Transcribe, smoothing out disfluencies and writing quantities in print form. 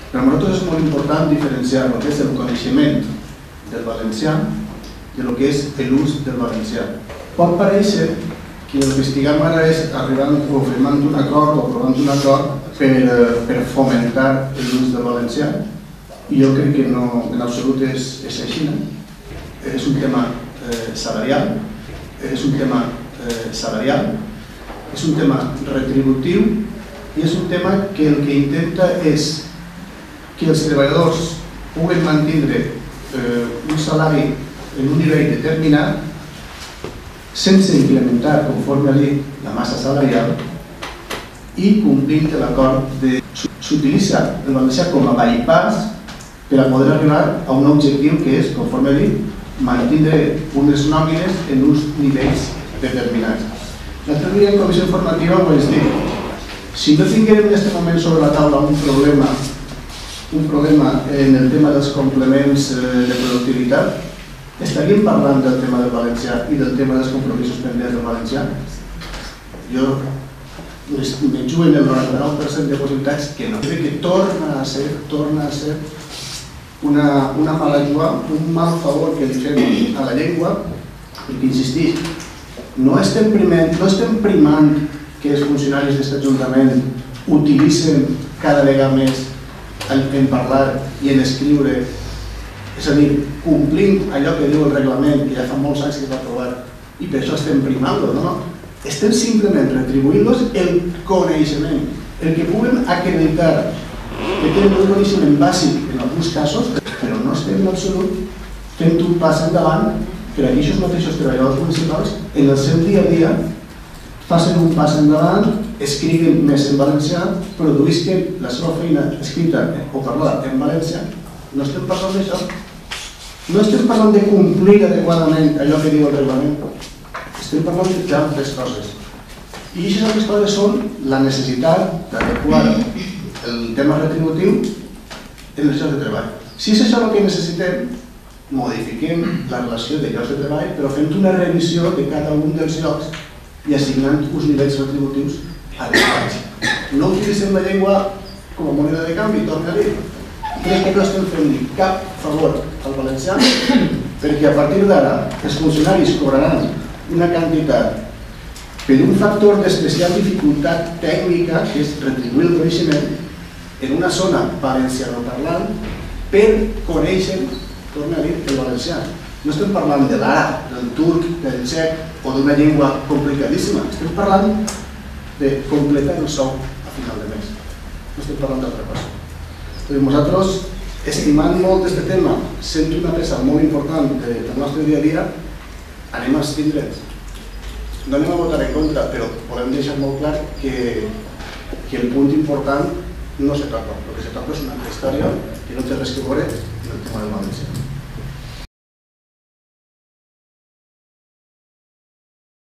Per a nosaltres és molt important diferenciar el que és el coneixement del valencià i el que és l'ús del valencià. Pot parèixer que el que estiguem ara és arribant o firmant un acord o aprovant un acord per fomentar l'ús del valencià, i jo crec que en absolut és així. És un tema salarial, és un tema retributiu, i és un tema que el que intenta és que els treballadors puguen mantenir un salari en un nivell determinat sense incrementar, conforme a dit, la massa salarial, i complint l'acord de s'utilitza el valencià com a bypass per a poder arribar a un objectiu que és, conforme a dit, mantenir unes nòmines en uns nivells determinats. L'altre dia en comissió informativa ho vaig dir. Si no tinguem en aquest moment sobre la taula un problema en el tema dels complements de productivitat, estaríem parlant del tema del valencià i del tema dels compromisos pendents del valencià? Jo me jugo en el 99% de possibilitats que no. Crec que torna a ser una mala jugada, un mal favor que li fem a la llengua, perquè, insistís, no estem primant que els funcionaris d'aquest Ajuntament utilitzen cada vegada més en parlar i en escriure, és a dir, complint allò que diu el reglament, que ja fa molts anys que es va aprovar, i per això estem primant-lo, no? Estem simplement retribuint-los el coneixement, el que puguem acreditar que tenen un coneixement bàsic en alguns casos, però no estem en absolut fent un pas endavant per a aquests mateixos treballadors municipals en el seu dia a dia facin un pas endavant, escriguin més en valencià, produïsquen la seva feina escrita o parlada en valencià. No estem parlant d'això. No estem parlant de complir adequadament allò que diu el reglament. Estem parlant d'altres coses. I aquestes altres coses són la necessitat d'adequar el tema retributiu en els llocs de treball. Si és això el que necessitem, modifiquem la relació de llocs de treball, però fent una revisió de cada un dels llocs i assignant uns nivells retributius adequats. No utilitzem la llengua com a moneda de canvi, torna a dir. Crec que no estem fent cap favor al valencià, perquè a partir d'ara els funcionaris cobraran una quantitat per un factor d'especial dificultat tècnica, que és retribuir el coneixement, en una zona valencianoparlant, per conèixer, torna a dir, el valencià. No estem parlant de l'àrab, del turc, del txec o d'una llengua complicadíssima. Estem parlant de completar el sou a final de mes. No estem parlant d'altra cosa. Nosaltres, estimant molt aquest tema, sent una peça molt important del nostre dia a dia, anem a abstindre'ns. No anem a votar en contra, però volem deixar molt clar que el punt important no se toca. El que se toca és una altra història que no té res a veure amb el tema del valencià.